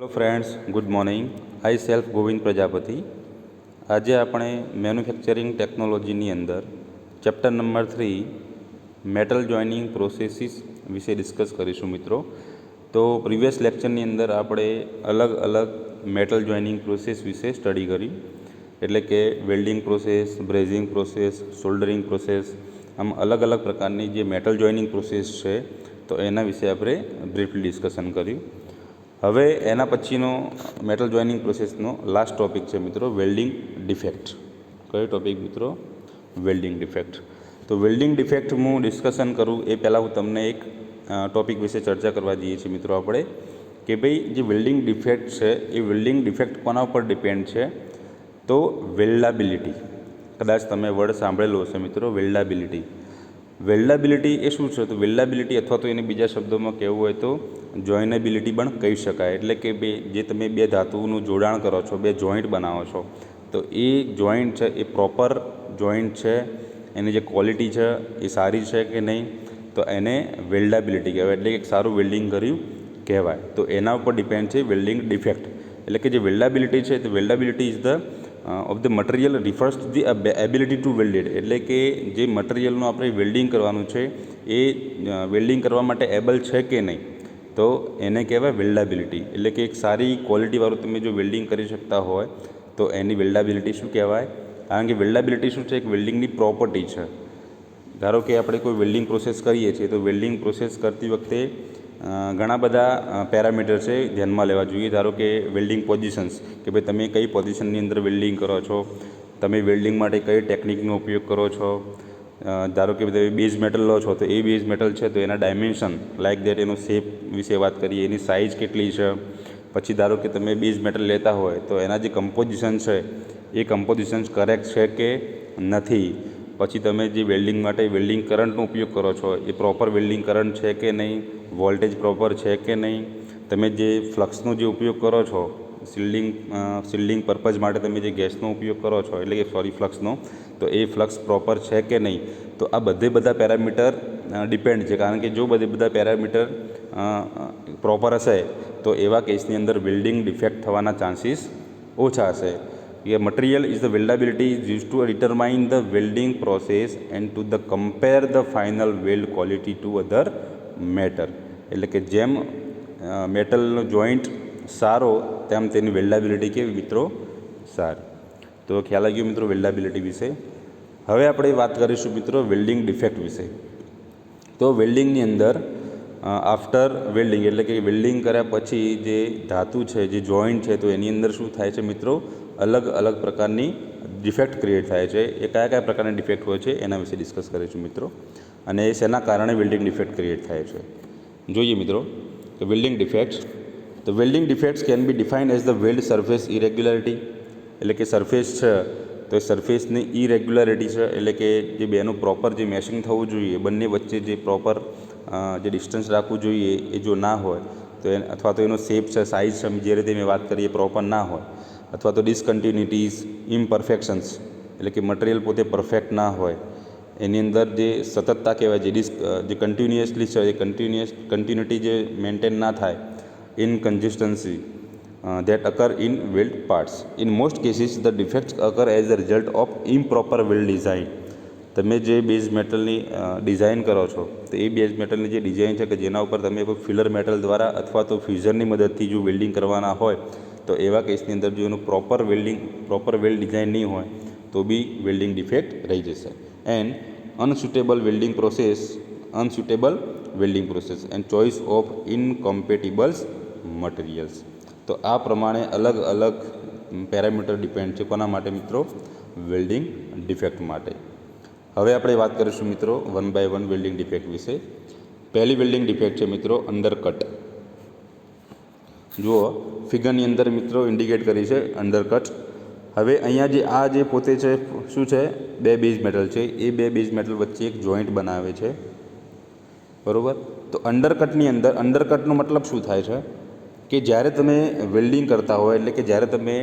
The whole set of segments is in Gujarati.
Hello friends, good morning. I self Govind Prajapati. आज આપણે મેન્યુફેક્ચરિંગ ટેકનોલોજીની અંદર chapter number 3 metal joining processes વિશે ડિસ્કસ કરીશું મિત્રો। તો પ્રીવિયસ લેક્ચરની અંદર આપણે અલગ અલગ મેટલ જોઇનિંગ પ્રોસેસ વિશે સ્ટડી કરી, એટલે કે welding process, brazing process, soldering process, આમ અલગ અલગ પ્રકારની જે મેટલ જોઇનિંગ પ્રોસેસ છે તો એના વિશે આપણે બ્રીફલી ડિસ્કશન કર્યું। હવે એના પછીનો મેટલ જોઇનિંગ પ્રોસેસનો લાસ્ટ ટોપિક છે મિત્રો વેલ્ડિંગ ડિફેક્ટ। કયો ટોપિક મિત્રો? Welding defect. તો વેલ્ડિંગ ડિફેક્ટ હું ડિસ્કશન કરું એ પહેલાં હું તમને એક ટોપિક વિશે ચર્ચા કરવા જઈએ છીએ મિત્રો આપણે, કે ભાઈ જે વેલ્ડિંગ ડિફેક્ટ છે એ વેલ્ડિંગ ડિફેક્ટ કોના ઉપર ડિપેન્ડ છે? તો વેલ્ડાબિલિટી। કદાચ તમે વર્ડ સાંભળેલો હશે મિત્રો, વેલ્ડાબિલિટી। વેલ્ડાબિલિટી એ શું છે? તો વેલ્ડાબિલિટી અથવા તો એને બીજા શબ્દોમાં કહેવું હોય તો જોઇનેબિલિટી પણ કહી શકાય। એટલે કે જે તમે બે ધાતુનું જોડાણ કરો છો, બે જોઈન્ટ બનાવો છો, તો એ જોઈન્ટ છે એ પ્રોપર જોઈન્ટ છે, એની જે ક્વોલિટી છે એ સારી છે કે નહીં, તો એને વેલ્ડાબિલિટી કહેવાય, એટલે કે એક સારું વેલ્ડિંગ કર્યું કહેવાય। તો એના ઉપર ડિપેન્ડ છે વેલ્ડિંગ ડિફેક્ટ। એટલે કે જે વેલ્ડાબિલિટી છે તો weldability is the of the material refers to the ability to welded. એટલે કે જે મટીરિયલનું આપણે વેલ્ડિંગ કરવાનું છે એ વેલ્ડિંગ કરવા માટે એબલ છે કે નહીં, તો એને કહેવાય વેલ્ડાબિલિટી। એટલે કે એક સારી ક્વોલિટીવાળું તમે જો વેલ્ડિંગ કરી શકતા હોય તો એની વેલ્ડાબિલિટી શું કહેવાય? કારણ કે વેલ્ડાબિલિટી શું છે? એક વેલ્ડિંગની પ્રોપર્ટી છે। ધારો કે આપણે કોઈ વેલ્ડિંગ પ્રોસેસ કરીએ છીએ તો વેલ્ડિંગ પ્રોસેસ કરતી વખતે ઘણા બધા પેરામીટર છે ધ્યાનમાં લેવા જોઈએ। ધારો કે વેલ્ડિંગ પોઝિશન્સ, કે ભાઈ તમે કઈ પોઝિશનની અંદર વેલ્ડિંગ કરો છો, તમે વેલ્ડિંગ માટે કઈ ટેકનિકનો ઉપયોગ કરો છો। ધારો કે તમે બેઝ મેટલ લો છો તો એ બેઝ મેટલ છે તો એના ડાયમેન્શન લાઇક દેટ, એનો શેપ વિશે વાત કરીએ, એની સાઇઝ કેટલી છે। પછી ધારો કે તમે બેઝ મેટલ લેતા હોય તો એના જે કમ્પોઝિશન છે એ કમ્પોઝિશન્સ કરેક્ટ છે કે નથી। પછી તમે જે વેલ્ડિંગ માટે વેલ્ડિંગ કરંટનો ઉપયોગ કરો છો એ પ્રોપર વેલ્ડિંગ કરંટ છે કે નહીં, વોલ્ટેજ પ્રોપર છે કે નહીં, તમે જે ફ્લક્સનો જે ઉપયોગ કરો છો શિલ્ડિંગ પર્પઝ માટે તમે જે ગેસનો ઉપયોગ કરો છો, એટલે કે ફ્લક્સનો, તો એ ફ્લક્સ પ્રોપર છે કે નહીં। તો આ બધા પેરામીટર ડિપેન્ડ છે, કારણ કે જો બધા પેરામીટર પ્રોપર હશે તો એવા કેસની અંદર વેલ્ડિંગ ડિફેક્ટ થવાના ચાન્સીસ ઓછા હશે। કે material is the weldability is use to determine the welding process and to the compare the final weld quality to other matter. એટલે કે જેમ મેટલનો જોઈન્ટ સારો તેમ તેની વેલ્ડાબિલિટી કેવી મિત્રો? સારી। તો ખ્યાલ આવી ગયો મિત્રો વેલ્ડાબિલિટી વિશે। હવે આપણે વાત કરીશું મિત્રો વેલ્ડિંગ ડિફેક્ટ વિશે। તો વેલ્ડિંગની અંદર આફ્ટર વેલ્ડિંગ, એટલે કે વેલ્ડિંગ કર્યા પછી જે ધાતુ છે, જે જોઈન્ટ છે, તો એની અંદર શું થાય છે મિત્રો? અલગ અલગ પ્રકારની ડિફેક્ટ ક્રિએટ થાય છે। એ કયા કયા પ્રકારના ડિફેક્ટ હોય છે એના વિશે ડિસ્કસ કરીશું મિત્રો, અને એ શેના કારણે વેલ્ડિંગ ડિફેક્ટ ક્રિએટ થાય છે જોઈએ મિત્રો। તો વેલ્ડિંગ ડિફેક્ટ્સ, તો welding defects can be defined as the weld surface irregularity. એટલે કે સરફેસ છે તો એ સરફેસની ઇરેગ્યુલારિટી છે, એટલે કે જે બેનું પ્રોપર જે મેશિંગ થવું જોઈએ, બંને વચ્ચે જે પ્રોપર જે ડિસ્ટન્સ રાખવું જોઈએ એ જો ના હોય તો અથવા તો એનો શેપ છે, સાઇઝ છે, જે રીતે મેં વાત કરી એ પ્રોપર ના હોય, અથવા તો ડિસકન્ટિન્યુટીઝ, ઇમ્પરફેક્શન્સ, એટલે કે મટીરિયલ પોતે પરફેક્ટ ના હોય, એની અંદર જે સતતતા કહેવાય, જે કન્ટિન્યુઅસલી છે એ કન્ટિન્યુટી જે મેન્ટેન ના થાય, ઇનકન્સિસ્ટન્સી that occur in weld parts. In most cases, the defects occur as a result of improper weld design. તમે જે બેઝ મેટલની ડિઝાઇન કરો છો તો એ બેઝ મેટલની જે ડિઝાઇન છે કે જેના ઉપર તમે કોઈ ફિલર મેટલ દ્વારા અથવા તો ફ્યુઝનની મદદથી જો વેલ્ડિંગ કરવાના હોય તો એવા કેસની અંદર જો એનું પ્રોપર વેલ્ડ ડિઝાઇન નહીં હોય તો બી વેલ્ડિંગ ડિફેક્ટ રહી જશે। And unsuitable welding process and choice of incompatibles materials. તો આ પ્રમાણે અલગ અલગ પેરામીટર ડિપેન્ડ છે કોના માટે મિત્રો? વેલ્ડિંગ ડિફેક્ટ માટે। હવે આપણે વાત કરીશું મિત્રો one by one welding defect વિશે। પહેલી વેલ્ડિંગ ડિફેક્ટ છે મિત્રો અંડરકટ। જુઓ ફિગરની અંદર મિત્રો ઇન્ડિકેટ કરી છે અંડરકટ। હવે અહીંયા જે પોતે છે શું છે? બે બેઝ મેટલ છે, એ બે બેઝ મેટલ વચ્ચે એક જોઈન્ટ બનાવે છે, બરાબર? તો અંડરકટની અંદર અંડરકટનો મતલબ શું થાય છે? કે જ્યારે તમે વેલ્ડિંગ કરતા હોય, એટલે કે જ્યારે તમે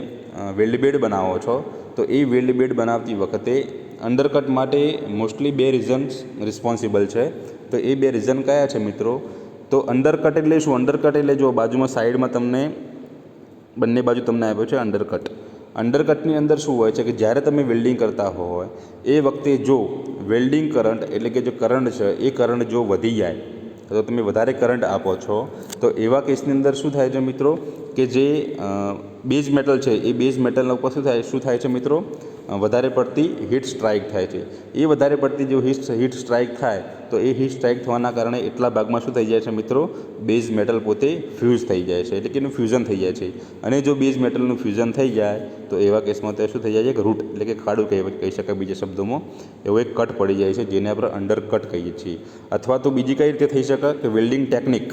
વેલ્ડ બેડ બનાવો છો તો એ વેલ્ડ બેડ બનાવતી વખતે અંડરકટ માટે મોસ્ટલી બે રીઝન્સ રિસ્પોન્સિબલ છે। તો એ બે રીઝન કયા છે મિત્રો? તો અંડરકટ એટલે શું? અંડરકટ એટલે જો બાજુમાં સાઈડમાં તમને બંને બાજુ તમને આપ્યો છે અંડરકટ. અંડરકટની અંદર શું હોય છે કે જ્યારે તમે વેલ્ડિંગ કરતા હોય એ વખતે જો વેલ્ડિંગ કરંટ એટલે કે જે કરંટ છે એ કરંટ જો વધી જાય તો તમે વધારે કરંટ આપો છો તો એવા કેસની અંદર શું થાય છે મિત્રો કે જે બેઝ મેટલ છે એ બેઝ મેટલના ઉપર શું થાય છે મિત્રો વધારે પડતી હીટ સ્ટ્રાઇક થાય છે. એ વધારે પડતી જો હીટ સ્ટ્રાઇક થાય તો એ હીટ સ્ટ્રાઇક થવાના કારણે એટલા ભાગમાં શું થઈ જાય છે મિત્રો બેઝ મેટલ પોતે ફ્યુઝ થઈ જાય છે એટલે કે એનું ફ્યુઝન થઈ જાય છે. અને જો બેઝ મેટલનું ફ્યુઝન થઈ જાય તો એવા કેસમાં તે શું થઈ જાય છે કે રૂટ એટલે કે ખાડું કહી શકાય બીજા શબ્દોમાં એવો એક કટ પડી જાય છે જેને આપણે અંડર કટ કહીએ છીએ. અથવા તો બીજી કઈ રીતે થઈ શકે કે વેલ્ડિંગ ટેકનિક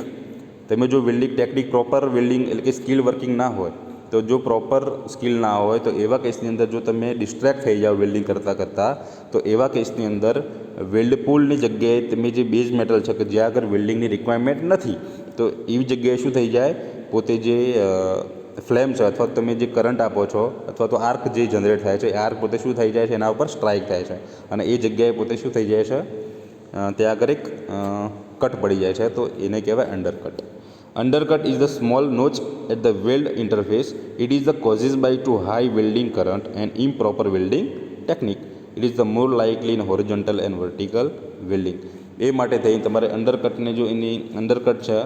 તમે જો વેલ્ડિંગ ટેકનિક પ્રોપર વેલ્ડિંગ એટલે કે સ્કિલ વર્કિંગ ના હોય તો જો પ્રોપર સ્કિલ ના હોય તો એવા કેસની અંદર જો તમે ડિસ્ટ્રેક્ટ થઈ જાઓ વેલ્ડિંગ કરતાં તો એવા કેસની અંદર વેલ્ડ પુલની જગ્યાએ તમે જે બેઝ મેટલ છે કે જ્યાં આગળ વેલ્ડિંગની રિક્વાયરમેન્ટ નથી તો એવી જગ્યાએ શું થઈ જાય પોતે જે ફ્લેમ છે અથવા તમે જે કરંટ આપો છો અથવા તો આર્ક જે જનરેટ થાય છે એ આર્ક પોતે શું થઈ જાય છે એના ઉપર સ્ટ્રાઇક થાય છે અને એ જગ્યાએ પોતે શું થઈ જાય છે ત્યાં આગળ એક કટ પડી જાય છે તો એને કહેવાય અંડરકટ. Undercut is the small notch at the weld interface. It is the causes by too high welding current and improper welding technique. It is the more likely in horizontal and vertical welding. એ માટે થઈ તમારે અંડરકટને જો એની અંડરકટ છે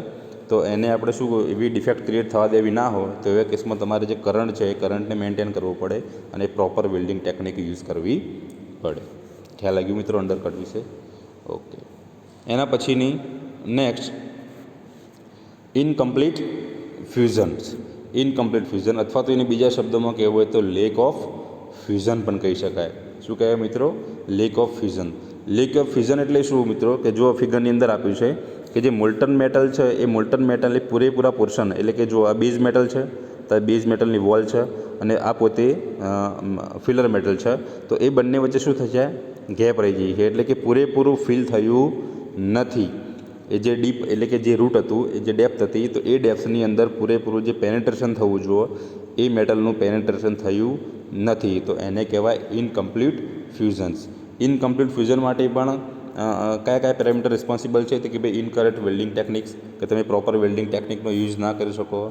તો એને આપણે શું એવી ડિફેક્ટ ક્રિએટ થવા દેવી ના હોય તો એવા કેસમાં તમારે જે કરંટ છે એ કરંટને મેન્ટેન કરવું પડે અને પ્રોપર વેલ્ડિંગ ટેકનિક યુઝ કરવી પડે. ખ્યાલ આવ્યું મિત્રો અંડરકટ વિશે? ઓકે. એના પછીની નેક્સ્ટ ઇનકમ્પ્લીટ ફ્યુઝન અથવા તો એને બીજા શબ્દોમાં કહેવું હોય તો લેક ઓફ ફ્યુઝન પણ કહી શકાય. શું કહેવાય મિત્રો? Lack of fusion. Lack of fusion એટલે શું મિત્રો કે જો ફિગરની અંદર આપ્યું છે કે જે મોલ્ટન મેટલ છે એ મોલ્ટન મેટલ એ પૂરેપૂરા પોર્શન એટલે કે જો આ બેઝ મેટલ છે તો આ બેઝ મેટલની વોલ છે અને આ પોતે ફિલર મેટલ છે તો એ બંને વચ્ચે શું થશે ગેપ રહી જાય છે એટલે કે પૂરેપૂરું ફિલ થયું નથી. એ જે ડીપ એટલે કે જે રૂટ હતું એ જે ડેપ્થ હતી તો એ ડેપ્થની અંદર પૂરેપૂરું જે પેનેટ્રેશન થવું જોઈએ એ મેટલનું પેનેટ્રેશન થયું નથી તો એને કહેવાય ઇનકમ્પ્લીટ ફ્યુઝન્સ. ઇનકમ્પ્લીટ ફ્યુઝન માટે પણ કયા પેરામીટર રિસ્પોન્સિબલ છે તો કે ભાઈ ઇનકરેક્ટ વેલ્ડિંગ ટેકનિક્સ કે તમે પ્રોપર વેલ્ડિંગ ટેકનિકનો યુઝ ના કરી શકો,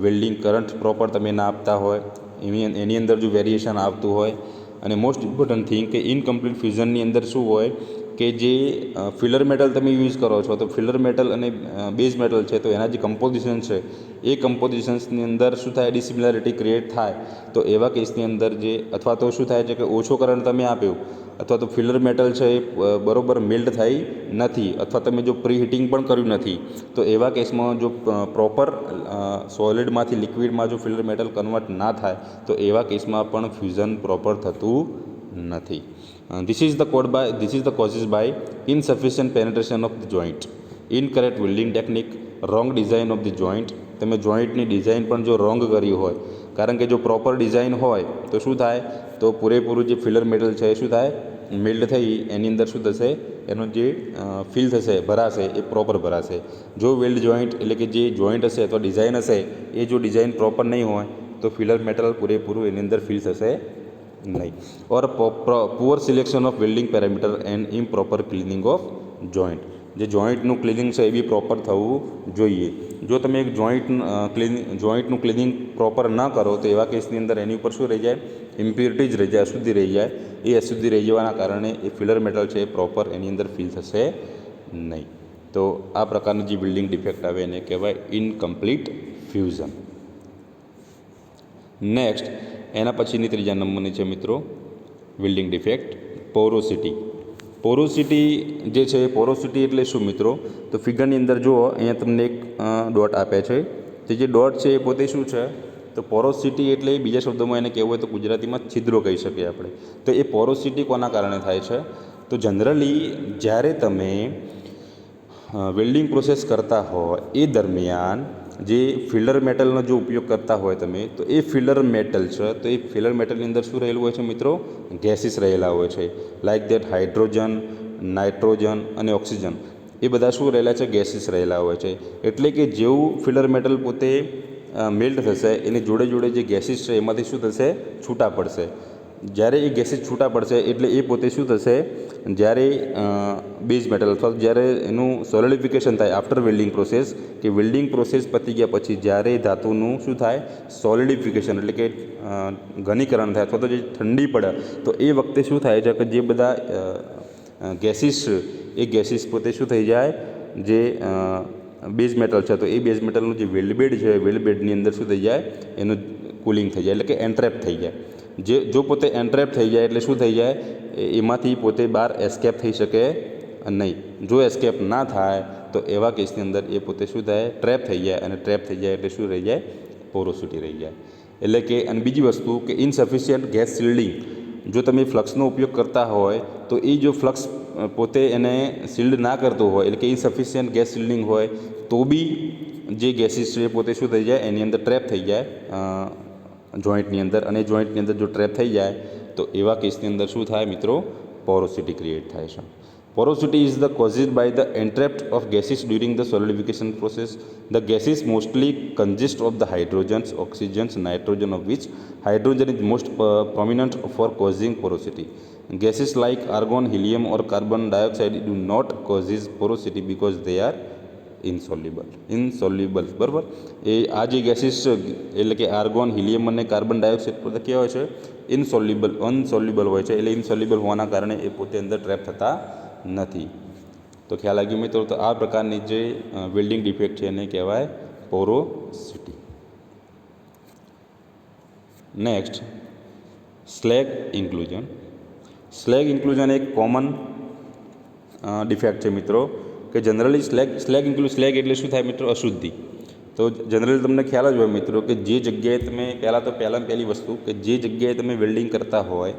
વેલ્ડિંગ કરંટ પ્રોપર તમે ના આપતા હોય, એની અંદર જો વેરિએશન આવતું હોય અને મોસ્ટ ઇમ્પોર્ટન્ટ થિંગ કે ઇનકમ્પ્લીટ ફ્યુઝનની અંદર શું હોય કે જે ફિલર મેટલ તમે યુઝ કરો છો તો ફિલર મેટલ અને બેઝ મેટલ છે તો એના જે કમ્પોઝિશન છે એ કમ્પોઝિશન્સની અંદર શું થાય ડિસિમિલારિટી ક્રિએટ થાય તો એવા કેસની અંદર જે અથવા તો શું થાય છે કે ઓછો કરંટ તમે આપ્યો અથવા તો ફિલર મેટલ છે એ બરોબર મેલ્ટ થઈ નથી અથવા તમે જો પ્રી હીટિંગ પણ કર્યું નથી તો એવા કેસમાં જો પ્રોપર સોલિડમાંથી લિક્વિડમાં જો ફિલર મેટલ કન્વર્ટ ના થાય તો એવા કેસમાં પણ ફ્યુઝન પ્રોપર થતું નથી. This is the causes by insufficient penetration of the joint, incorrect welding technique, wrong design of the joint. તમે જોઈન્ટની ડિઝાઇન પણ જો રોંગ કરી હોય કારણ કે જો પ્રોપર ડિઝાઇન હોય તો શું થાય તો પૂરેપૂરું જે ફિલર મેટલ છે એ શું થાય મેલ્ટ થઈ એની અંદર શું થશે એનો જે ફિલ થશે ભરાશે એ પ્રોપર ભરાશે. જો વેલ્ડ જોઈન્ટ એટલે કે જે જોઈન્ટ હશે અથવા ડિઝાઇન હશે એ જો ડિઝાઇન પ્રોપર નહીં હોય તો ફિલર મેટલ પૂરેપૂરું એની અંદર ફિલ થશે નહીં. Or poor selection of welding parameter and improper cleaning of joint. જે જોઈન્ટનું ક્લિનિંગ છે એ બી પ્રોપર થવું જોઈએ. જો તમે એક જોઈન્ટનું ક્લિનિંગ પ્રોપર ના કરો તો એવા કેસની અંદર એની ઉપર શું રહી જાય ઇમ્પ્યોરિટીઝ રહી જાય, અશુદ્ધિ રહી જાય. એ અશુદ્ધિ રહી જવાના કારણે એ ફિલર મેટલ છે એ પ્રોપર એની અંદર ફિલ થશે નહીં. તો આ પ્રકારની જે બિલ્ડિંગ ડિફેક્ટ આવે એને કહેવાય ઇનકમ્પ્લીટ ફ્યુઝન. નેક્સ્ટ એના પછીની ત્રીજા નંબરની છે મિત્રો વેલ્ડિંગ ડિફેક્ટ પોરોસિટી. પોરોસિટી જે છે પોરોસિટી એટલે શું મિત્રો તો ફિગરની અંદર જુઓ અહીંયા તમને એક ડોટ આપે છે તે જે ડોટ છે એ પોતે શું છે તો પોરોસિટી એટલે બીજા શબ્દોમાં એને કહેવું હોય તો ગુજરાતીમાં છિદ્રો કહી શકીએ આપણે. તો એ પોરોસિટી કોના કારણે થાય છે તો જનરલી જ્યારે તમે વેલ્ડિંગ પ્રોસેસ કરતા હોય એ દરમિયાન જે ફિલર મેટલનો જો ઉપયોગ કરતા હોય તમે તો એ ફિલર મેટલ છે તો એ ફિલર મેટલની અંદર શું રહેલું હોય છે મિત્રો ગેસીસ રહેલા હોય છે લાઇક દેટ હાઇડ્રોજન, નાઇટ્રોજન અને ઓક્સિજન એ બધા શું રહેલા છે ગેસીસ રહેલા હોય છે. એટલે કે જેવું ફિલર મેટલ પોતે મેલ્ટ થશે એની જોડે જોડે જે ગેસીસ છે એમાંથી શું થશે છૂટા પડશે. જ્યારે એ ગેસીસ છૂટા પડશે એટલે એ પોતે શું થશે, જ્યારે બેઝ મેટલ અથવા જ્યારે એનું સોલિડિફિકેશન થાય આફ્ટર વેલ્ડિંગ પ્રોસેસ, કે વેલ્ડિંગ પ્રોસેસ પતી ગયા પછી જ્યારે ધાતુનું શું થાય, સોલિડિફિકેશન એટલે કે ઘનીકરણ થાય અથવા તો જે ઠંડી પડે, તો એ વખતે શું થાય છે કે જે બધા ગેસીસ એ ગેસીસ પોતે શું થઈ જાય, જે બેઝ મેટલ છે તો એ બેઝ મેટલનું જે વેલ્ડબેડ છે વેલ્ડબેડની અંદર શું થઈ જાય, એનું કુલિંગ થઈ જાય એટલે કે એન્ટ્રેપ થઈ જાય. જો પોતે એન્ટ્રેપ થઈ જાય એટલે શું થઈ જાય, એમાંથી પોતે બહાર એસ્કેપ થઈ શકે નહીં. જો એસ્કેપ ના થાય તો એવા કેસની અંદર એ પોતે શું થાય, ટ્રેપ થઈ જાય, અને ટ્રેપ થઈ જાય એટલે શું રહી જાય, પોરોસિટી રહી જાય. એટલે કે અને બીજી વસ્તુ કે ઇનસફિશિયન્ટ ગેસ શિલ્ડિંગ, જો તમે ફ્લક્સનો ઉપયોગ કરતા હોય તો એ જો ફ્લક્સ પોતે એને શિલ્ડ ના કરતો હોય એટલે કે ઇનસફિશિયન્ટ ગેસ શિલ્ડિંગ હોય તો બી જે ગેસીસ છે એ પોતે શું થઈ જાય, એની અંદર ટ્રેપ થઈ જાય જોઈન્ટની અંદર, અને જોઈન્ટની અંદર જો ટ્રેપ થઈ જાય તો એવા કેસની અંદર શું થાય મિત્રો, પોરોસિટી ક્રિએટ થાય છે. Porosity is the caused by the entrap of gases during the solidification process. The gases mostly consist of the hydrogens, oxygens, nitrogen, of which hydrogen is most prominent for causing porosity. Gases like argon, helium or carbon dioxide do not cause porosity because they are ઇનસોલ્યુબલ. બરાબર, એ આ જે ગેસીસ એટલે કે આર્ગોન, હિલિયમ અને કાર્બન ડાયોક્સાઇડ પોતે કેવા હોય છે, અનસોલ્યુબલ હોય છે. એટલે ઇનસોલ્યુબલ હોવાના કારણે એ પોતે અંદર ટ્રેપ થતા નથી. તો ખ્યાલ આવી મિત્રો. તો આ પ્રકારની જે વેલ્ડિંગ ડિફેક્ટ છે એને કહેવાય porosity. Next, slag inclusion. Slag inclusion એક કોમન ડિફેક્ટ છે મિત્રો, કે જનરલી સ્લેગ એટલે શું થાય મિત્રો, અશુદ્ધિ. તો જનરલી તમને ખ્યાલ જ હોય મિત્રો કે જે જગ્યાએ તમે પહેલી વસ્તુ કે જે જગ્યાએ તમે વેલ્ડિંગ કરતા હોય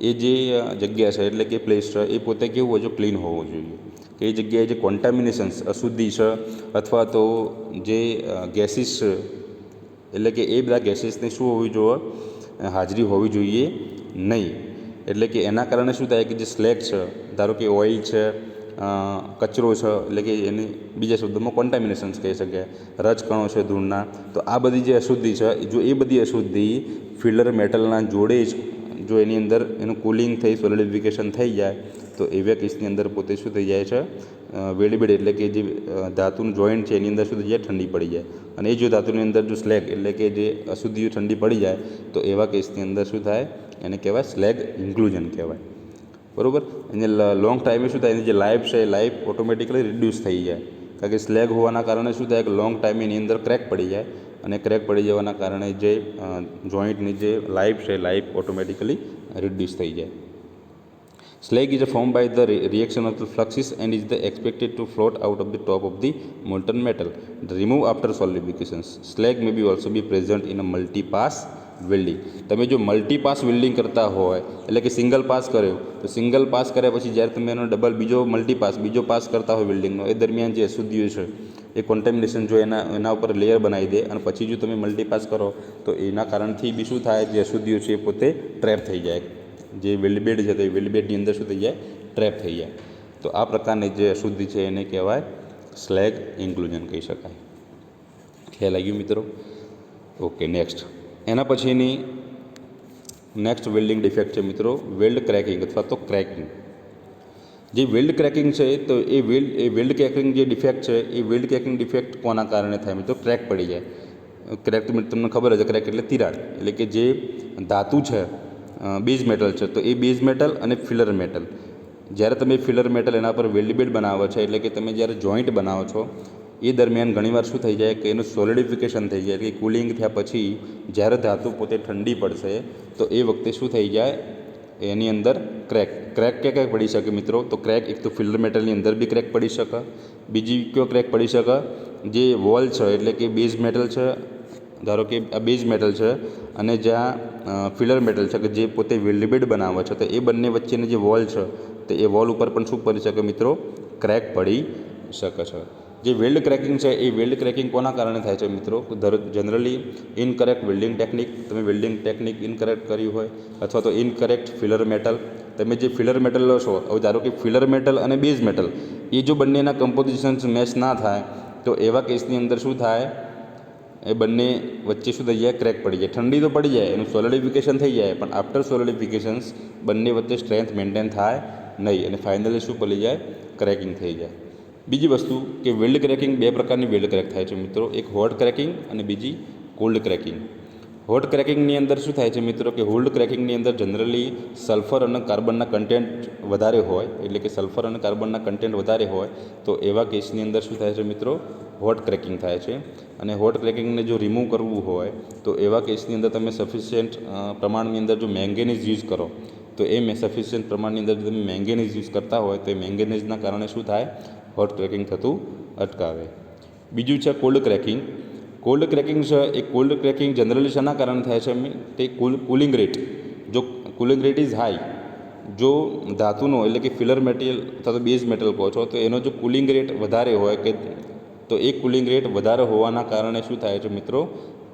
એ જે જગ્યા છે એટલે કે પ્લેસ છે એ પોતે કેવું હોય છે, ક્લીન હોવું જોઈએ. કે એ જગ્યાએ જે કોન્ટામિનેશન્સ અશુદ્ધિ છે અથવા તો જે ગેસીસ છે એટલે કે એ બધા ગેસીસની શું હોવી જોઈએ, હાજરી હોવી જોઈએ નહીં. એટલે કે એના કારણે શું થાય કે જે સ્લેગ છે, ધારો કે ઓઇલ છે, કચરો છે, એટલે કે એની બીજા શબ્દોમાં કોન્ટામિનેશન્સ કહી શકાય, રજકણો છે ધૂળના, તો આ બધી જે અશુદ્ધિ છે, જો એ બધી અશુદ્ધિ ફિલર મેટલના જોડે જ જો એની અંદર એનું કુલિંગ થઈ સોલિડિફિકેશન થઈ જાય તો એવા કેસની અંદર પોતે શું થઈ જાય છે, વેલ્ડબેડ એટલે કે જે ધાતુનું જોઈન્ટ છે એની અંદર શું થઈ જાય, ઠંડી પડી જાય. અને એ જો ધાતુની અંદર જો સ્લેગ એટલે કે જે અશુદ્ધિઓ ઠંડી પડી જાય તો એવા કેસની અંદર શું થાય, એને કહેવાય સ્લેગ ઇન્ક્લુઝન કહેવાય. બરાબર, એને લોંગ ટાઈમે શું થાય, એની જે લાઈફ છે એ લાઈફ ઓટોમેટિકલી રિડ્યુસ થઈ જાય. કારણ કે સ્લેગ હોવાના કારણે શું થાય કે લોંગ ટાઈમે એની અંદર ક્રેક પડી જાય, અને ક્રેક પડી જવાના કારણે જે જોઈન્ટની જે લાઈફ છે લાઈફ ઓટોમેટિકલી રિડ્યુસ થઈ જાય. Slag is formed by the reaction of the fluxes and is expected to float out of the top of the molten metal. Remove after solidifications. Slag may be also be present in a multi-pass welding. તમે જો મલ્ટીપાસ વેલ્ડિંગ કરતા હોય એટલે કે સિંગલ પાસ કર્યો તો સિંગલ પાસ કર્યા પછી જ્યારે તમે એનો ડબલ બીજો પાસ કરતા હોય વેલ્ડિંગનો, એ દરમિયાન જે અશુદ્ધિઓ છે એ કોન્ટેમિનેશન જો એના ઉપર લેયર બનાવી દે અને પછી જો તમે મલ્ટીપાસ કરો તો એના કારણથી બી શું થાય, જે અશુદ્ધિઓ છે એ પોતે ટ્રેપ થઈ જાય. જે વેલ્ડબેડ છે તો એ વેલ્ડબેડની અંદર શું થઈ જાય, ટ્રેપ થઈ જાય. તો આ પ્રકારની જે અશુદ્ધિ છે એને કહેવાય સ્લેગ ઇન્ક્લુઝન કહી શકાય. ખ્યાલ આવ્યું મિત્રો? Okay, next. એના પછીની નેક્સ્ટ વેલ્ડિંગ ડિફેક્ટ છે મિત્રો વેલ્ડ ક્રેકિંગ અથવા તો ક્રેકિંગ. જે વેલ્ડ ક્રેકિંગ છે તો એ વેલ્ડ ક્રેકિંગ જે ડિફેક્ટ છે એ વેલ્ડ ક્રેકિંગ ડિફેક્ટ કોના કારણે થાય મિત્રો? ક્રેક પડી જાય. ક્રેક તો તમને ખબર જ, ક્રેક એટલે તિરાડ. એટલે કે જે ધાતુ છે બેઝ મેટલ છે તો એ બેઝ મેટલ અને ફિલર મેટલ, જ્યારે તમે ફિલર મેટલ એના પર વેલ્ડબેડ બનાવો છો એટલે કે તમે જ્યારે જોઈન્ટ બનાવો છો એ દરમિયાન ઘણીવાર શું થઈ જાય કે એનું સોલિડિફિકેશન થઈ જાય, કે કુલિંગ થયા પછી જ્યારે ધાતુ પોતે ઠંડી પડશે તો એ વખતે શું થઈ જાય, એની અંદર ક્રેક ક્યાં પડી શકે મિત્રો? તો ક્રેક એક તો ફિલર મેટલની અંદર બી ક્રેક પડી શકે, બીજી કયો ક્રેક પડી શકે, જે વોલ છે એટલે કે બેઝ મેટલ છે, ધારો કે આ બેઝ મેટલ છે અને જ્યાં ફિલર મેટલ છે કે જે પોતે વેલ્ડબેડ બનાવે છે તો એ બંને વચ્ચેની જે વોલ છે તો એ વોલ ઉપર પણ શું પડી શકે મિત્રો? ક્રેક પડી શકે છે. જે વેલ્ડ ક્રેકિંગ છે એ વેલ્ડ ક્રેકિંગ કોના કારણે થાય છે મિત્રો? જનરલી ઇનકરેક્ટ વેલ્ડિંગ ટેકનિક, તમે વેલ્ડિંગ ટેકનિક ઇનકરેક્ટ કરી હોય અથવા તો ઇનકરેક્ટ ફિલર મેટલ. તમે જે ફિલર મેટલ લો છો, હવે ધારો કે ફિલર મેટલ અને બેઝ મેટલ એ જો બંનેના કમ્પોઝિશન્સ મેચ ના થાય તો એવા કેસની અંદર શું થાય, એ બંને વચ્ચે શું થઈ જાય, ક્રેક પડી જાય. ઠંડી તો પડી જાય, એનું સોલિડિફિકેશન થઈ જાય, પણ આફ્ટર સોલિડિફિકેશન્સ બંને વચ્ચે સ્ટ્રેન્થ મેન્ટેન થાય નહીં અને ફાઇનલી શું પડી જાય, ક્રેકિંગ થઈ જાય. બીજી વસ્તુ કે વેલ્ડ ક્રેકિંગ, બે પ્રકારની વેલ્ડ ક્રેક થાય છે મિત્રો, એક હોટ ક્રેકિંગ અને બીજી કોલ્ડ ક્રેકિંગ. હોટ ક્રેકિંગની અંદર શું થાય છે મિત્રો કે હોલ્ડ ક્રેકિંગની અંદર જનરલી સલ્ફર અને કાર્બનના કન્ટેન્ટ વધારે હોય, એટલે કે સલ્ફર અને કાર્બનના કન્ટેન્ટ વધારે હોય તો એવા કેસની અંદર શું થાય છે મિત્રો, હોટ ક્રેકિંગ થાય છે. અને હોટ ક્રેકિંગને જો રિમૂવ કરવું હોય તો એવા કેસની અંદર તમે સફિશિયન્ટ પ્રમાણની અંદર જો મેંગેનીઝ યુઝ કરો તો એ સફિશિયન્ટ પ્રમાણની અંદર જો તમે મેંગેનીઝ યુઝ કરતા હોય તો એ મેંગેનીઝના કારણે શું થાય, હોટ ક્રેકિંગ થતું અટકાવે. બીજું છે કોલ્ડ ક્રેકિંગ. કોલ્ડ ક્રેકિંગ છે એ કોલ્ડ ક્રેકિંગ જનરલી શાના કારણે થાય છે, તે કુલિંગ રેટ, જો કુલિંગ રેટ ઇઝ હાઈ, જો ધાતુનો એટલે કે ફિલર મટીરિયલ અથવા તો બેઝ મેટલ કહો છો તો એનો જો કુલિંગ રેટ વધારે હોય કે તો એ કુલિંગ રેટ વધારે હોવાના કારણે શું થાય છે મિત્રો,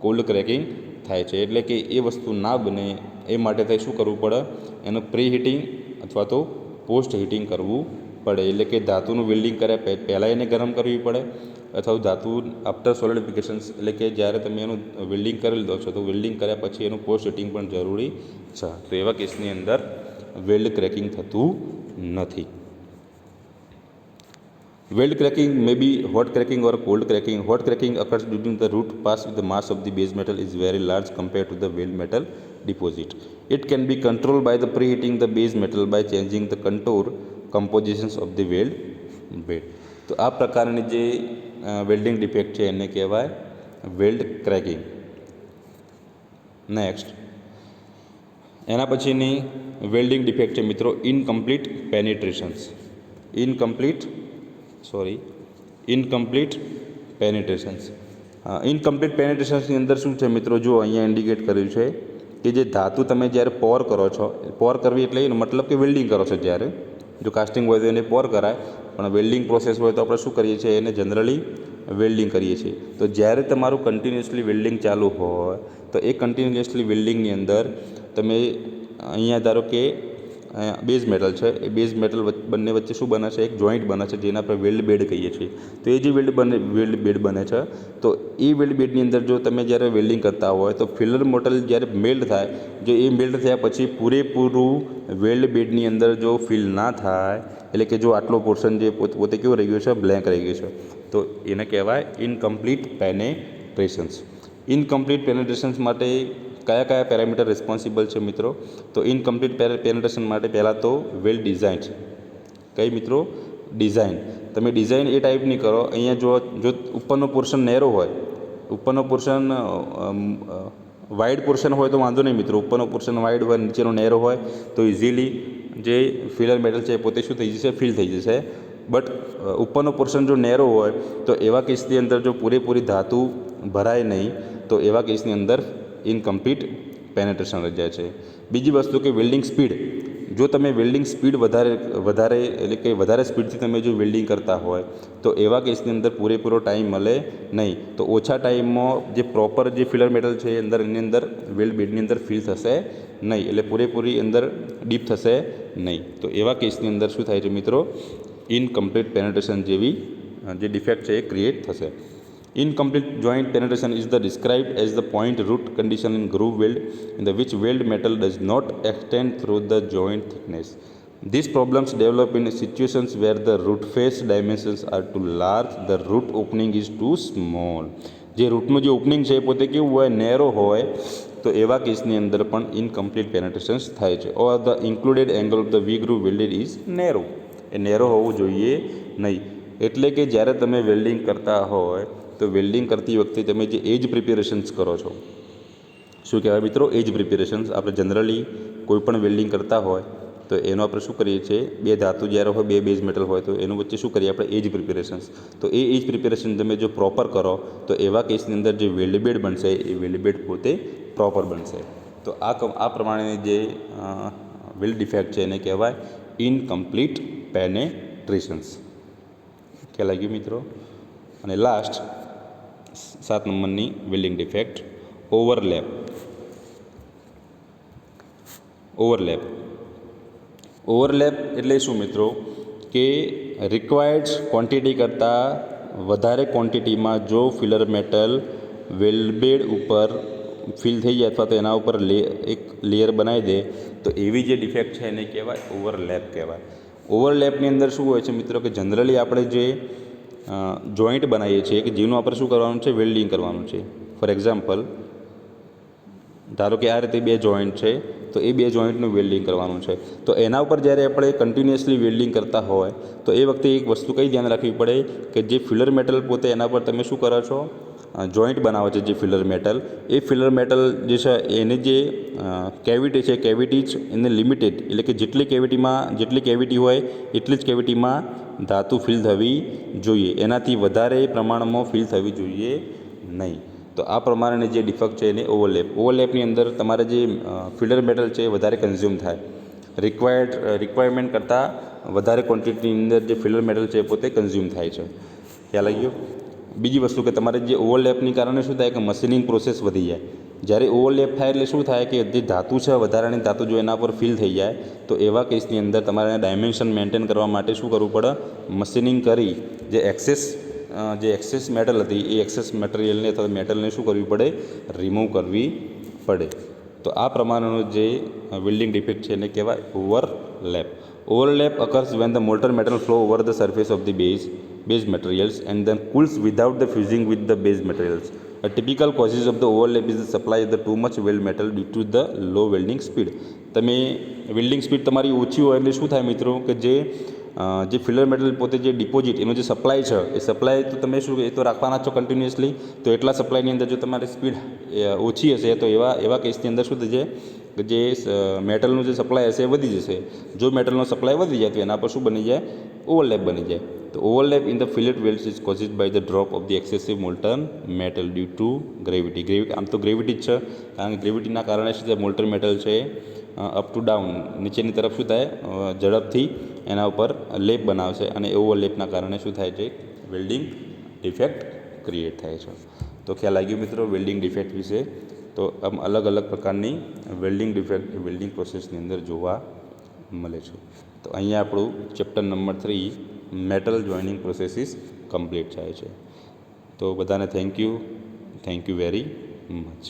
કોલ્ડ ક્રેકિંગ થાય છે. એટલે કે એ વસ્તુ ના બને એ માટે થાય શું કરવું પડે, એનું પ્રી હીટિંગ અથવા તો પોસ્ટ હીટિંગ કરવું પડે. એટલે કે ધાતુનું વેલ્ડિંગ કર્યા પહેલાં એને ગરમ કરવી પડે અથવા ધાતુ આફ્ટર સોલિડિફિકેશન્સ, એટલે કે જ્યારે તમે એનું વેલ્ડિંગ કરી દો છો તો વેલ્ડિંગ કર્યા પછી એનું પોસ્ટ હીટિંગ પણ જરૂરી છે. તો એવા કેસની અંદર વેલ્ડ ક્રેકિંગ થતું નથી. Weld cracking may be hot cracking or cold cracking. Hot cracking occurs during the root pass with the mass of the base metal is very large compared to the weld metal deposit. It can be controlled by the preheating the base metal by changing the contour compositions of the weld bed. તો આ પ્રકારની જે વેલ્ડિંગ ડિફેક્ટ છે એને કહેવાય વેલ્ડ ક્રેકિંગ. નેક્સ્ટ એના પછીની વેલ્ડિંગ ડિફેક્ટ છે મિત્રો ઇનકમ્પ્લીટ પેનિટ્રેશન્સ. ઇનકમ્પ્લીટ પેનિટ્રેશન્સ. ઇનકમ્પ્લીટ પેનિટ્રેશન્સની અંદર શું છે મિત્રો, જો અહીંયા ઇન્ડિકેટ કર્યું છે કે જે ધાતુ તમે જ્યારે પોર કરો છો, પોર કરવી એટલે એનો મતલબ કે વેલ્ડિંગ કરો છો, જ્યારે જો કાસ્ટિંગ હોય તો એને પોર કરાય, પણ વેલ્ડિંગ પ્રોસેસ હોય તો આપણે શું કરીએ છીએ, એને જનરલી વેલ્ડિંગ કરીએ છીએ. તો જ્યારે તમારું કન્ટિન્યુઅસલી વેલ્ડિંગ ચાલુ હોય તો એ કન્ટિન્યુઅસલી વેલ્ડિંગની અંદર તમે અહીંયા ધારો કે બેઝ મેટલ છે, એ બેઝ મેટલ બંને વચ્ચે શું બને છે, એક જોઈન્ટ બને છે જેને આપણે વેલ્ડ બેડ કહીએ છીએ. તો એ જે વેલ્ડ બેડ બને છે તો એ વેલ્ડ બેડની અંદર જો તમે જ્યારે વેલ્ડિંગ કરતા હોય તો ફિલર મેટલ જ્યારે મેલ્ટ થાય, જો એ મેલ્ટ થયા પછી પૂરેપૂરું વેલ્ડ બેડની અંદર જો ફિલ ના થાય, એટલે કે જો આટલો પોર્શન જે પોતે કેવો રહી ગયો છે, બ્લેન્ક રહી ગયો છે, તો એને કહેવાય ઇનકમ્પ્લીટ પેનેટ્રેશન્સ. ઇનકમ્પ્લીટ પેનેટ્રેશન્સ માટે કયા કયા પેરામીટર રિસ્પોન્સિબલ છે મિત્રો, તો ઇનકમ્પ્લીટ પેનેટ્રેશન માટે પહેલાં તો વેલ ડિઝાઇન છે. કઈ મિત્રો, ડિઝાઇન. તમે ડિઝાઇન એ ટાઈપની કરો, અહીંયા જો ઉપરનો પોર્શન નેરો હોય, ઉપરનો પોર્શન વાઇડ પોર્શન હોય તો વાંધો નહીં મિત્રો, ઉપરનો પોર્શન વાઇડ હોય, નીચેનો નેરો હોય તો ઇઝીલી જે ફિલર મેટલ છે પોતે શું થઈ જશે, ફિલ થઈ જશે. બટ ઉપરનો પોર્શન જો નેરો હોય તો એવા કેસની અંદર જો પૂરેપૂરી ધાતુ ભરાય નહીં તો એવા કેસની અંદર ઇનકમ્પ્લીટ પેનેટ્રેશન રહી જાય છે. બીજી વસ્તુ કે વેલ્ડિંગ સ્પીડ. જો તમે વેલ્ડિંગ સ્પીડ વધારે એટલે કે વધારે સ્પીડથી તમે જો વેલ્ડિંગ કરતા હોય તો એવા કેસની અંદર પૂરેપૂરો ટાઈમ મળે નહીં. તો ઓછા ટાઈમમાં જે પ્રોપર જે ફિલર મેટલ છે એની અંદર વેલ્ડ બેડની અંદર ફિલ થશે નહીં, એટલે પૂરેપૂરી અંદર ડીપ થશે નહીં. તો એવા કેસની અંદર શું થાય છે મિત્રો, ઇનકમ્પ્લીટ પેનેટ્રેશન જેવી જે ડિફેક્ટ છે એ ક્રિએટ થશે. Incomplete joint penetration is described as the point root condition in groove weld in which weld metal does not extend through the joint thickness. These problems develop in situations where the root face dimensions are too large, the root opening is too small. જે રૂટનું જે ઓપનિંગ છે એ પોતે કેવું હોય, નેરો હોય, તો એવા કેસની અંદર પણ ઇનકમ્પ્લીટ પેનેટ્રેશન્સ થાય છે. Or the included angle of the V groove welded is narrow. A narrow હોવું જોઈએ નહીં. એટલે કે જ્યારે તમે વેલ્ડિંગ કરતા હોય તો વેલ્ડિંગ કરતી વખતે તમે જે એજ પ્રિપેરેશન્સ કરો છો, શું કહેવાય મિત્રો, એજ પ્રિપેરેશન્સ. આપણે જનરલી કોઈ પણ વેલ્ડિંગ કરતા હોય તો એનો આપણે શું કરીએ છીએ, બે ધાતુ જ્યારે હોય, બે બેઝ મેટલ હોય તો એનું વચ્ચે શું કરીએ આપણે, એજ પ્રિપેરેશન્સ. તો એ એજ પ્રિપેરેશન તમે જો પ્રોપર કરો તો એવા કેસની અંદર જે વેલ્ડ બેડ બનશે એ વેલ્ડ બેડ પોતે પ્રોપર બનશે. તો આ પ્રમાણેની જે વેલ્ડ ડિફેક્ટ છે એને કહેવાય ઇનકમ્પ્લીટ પેનેટ્રેશન્સ. ખ્યાલ આવી ગયું મિત્રો. અને લાસ્ટ 7 નંબરની વેલ્ડિંગ ડિફેક્ટ ઓવરલેપ. ઓવરલેપ એટલે શું મિત્રો, કે રિક્વાયર્ડ ક્વોન્ટિટી કરતાં વધારે ક્વોન્ટિટીમાં જો ફિલર મેટલ વેલ્ડ બેડ ઉપર ફિલ થઈ જાય અથવા તો એના ઉપર એક લેયર બનાવી દે તો એવી જે ડિફેક્ટ છે એને કહેવાય ઓવરલેપ કહેવાય. ઓવરલેપની અંદર શું હોય છે મિત્રો કે જનરલી આપણે જે જોઈન્ટ બનાવીએ છીએ કે જેનું આપણે શું કરવાનું છે, વેલ્ડિંગ કરવાનું છે. ફોર એક્ઝામ્પલ, ધારો કે આ રીતે બે જોઈન્ટ છે તો એ બે જોઈન્ટનું વેલ્ડિંગ કરવાનું છે. તો એના ઉપર જ્યારે આપણે કન્ટિન્યુઅસલી વેલ્ડિંગ કરતા હોય તો એ વખતે એક વસ્તુ કઈ ધ્યાન રાખવી પડે કે જે ફિલર મેટલ પોતે એના પર તમે શું કરો છો, જોઈન્ટ બનાવો છે જે ફિલર મેટલ, એ ફિલર મેટલ જે છે એની જે કેવિટી છે, કેવિટી જ એને લિમિટેડ, એટલે કે જેટલી કેવિટી હોય એટલી જ કેવિટીમાં ધાતુ ફિલ થવી જોઈએ, એનાથી વધારે પ્રમાણમાં ફિલ થવી જોઈએ નહીં. તો આ પ્રમાણે જે ડિફેક્ટ છે એને ઓવરલેપની અંદર તમારે જે ફિલર મેટલ છે એ વધારે કન્ઝ્યુમ થાય, રિક્વાયરમેન્ટ કરતાં વધારે ક્વોન્ટિટીની અંદર જે ફિલર મેટલ છે એ પોતે કન્ઝ્યુમ થાય છે. ખ્યાલ આવી ગયો. બીજી વસ્તુ કે તમારે જે ઓવરલેપની કારણે શું થાય કે મશીનિંગ પ્રોસેસ વધી જાય. જ્યારે ઓવરલેપ થાય એટલે શું થાય કે જે ધાતુ છે, વધારાની ધાતુ જો એના પર ફિલ થઈ જાય તો એવા કેસની અંદર તમારે ડાયમેન્શન મેન્ટેન કરવા માટે શું કરવું પડે, મશીનિંગ કરી જે એક્સેસ મેટલ હતી એ એક્સેસ મટીરિયલને અથવા મેટલને શું કરવી પડે, રિમૂવ કરવી પડે. તો આ પ્રમાણેનો જે વેલ્ડિંગ ડિફેક્ટ છે એને કહેવાય overlap. Overlap occurs when the molten metal flow over the surface of the base materials and then cools without the fusing with the base materials. A typical causes of the overlap is the supply of the too much weld metal due to the low welding speed. તમે વેલ્ડિંગ સ્પીડ તમારી ઓછી હોય એટલે શું થાય મિત્રો કે જે ફિલર મેટલ પોતે જે ડિપોઝિટ એનો જે સપ્લાય છે એ સપ્લાય તો તમે શું એ તો રાખવાના છો કન્ટિન્યુઅસલી, તો એટલા સપ્લાયની અંદર જો તમારી સ્પીડ ઓછી હશે તો એવા કેસની અંદર શું થશે કે જે મેટલનું જે સપ્લાય હશે એ વધી જશે. જો મેટલનો સપ્લાય વધી જાય તો એના પર શું બની જાય, ઓવરલેપ બની જાય. તો overlap in the fillet welds is caused by the drop of the excessive molten metal due to gravity. આમ તો ગ્રેવિટી જ છે, કારણ કે ગ્રેવિટીના કારણે શું થાય, મોલ્ટન મેટલ છે અપ ટુ ડાઉન નીચેની તરફ શું થાય, ઝડપથી એના ઉપર લેપ બનાવશે અને ઓવરલેપના કારણે શું થાય છે, વેલ્ડિંગ ડિફેક્ટ ક્રિએટ થાય છે. તો ખ્યાલ આવી ગયો મિત્રો વેલ્ડિંગ ડિફેક્ટ વિશે. તો આમ અલગ અલગ પ્રકારની વેલ્ડિંગ ડિફેક્ટ વેલ્ડિંગ પ્રોસેસની અંદર જોવા મળે છે. તો અહીંયા આપણું chapter number 3 metal joining processes complete થાય છે. તો બધાને થેન્ક યુ વેરી મચ.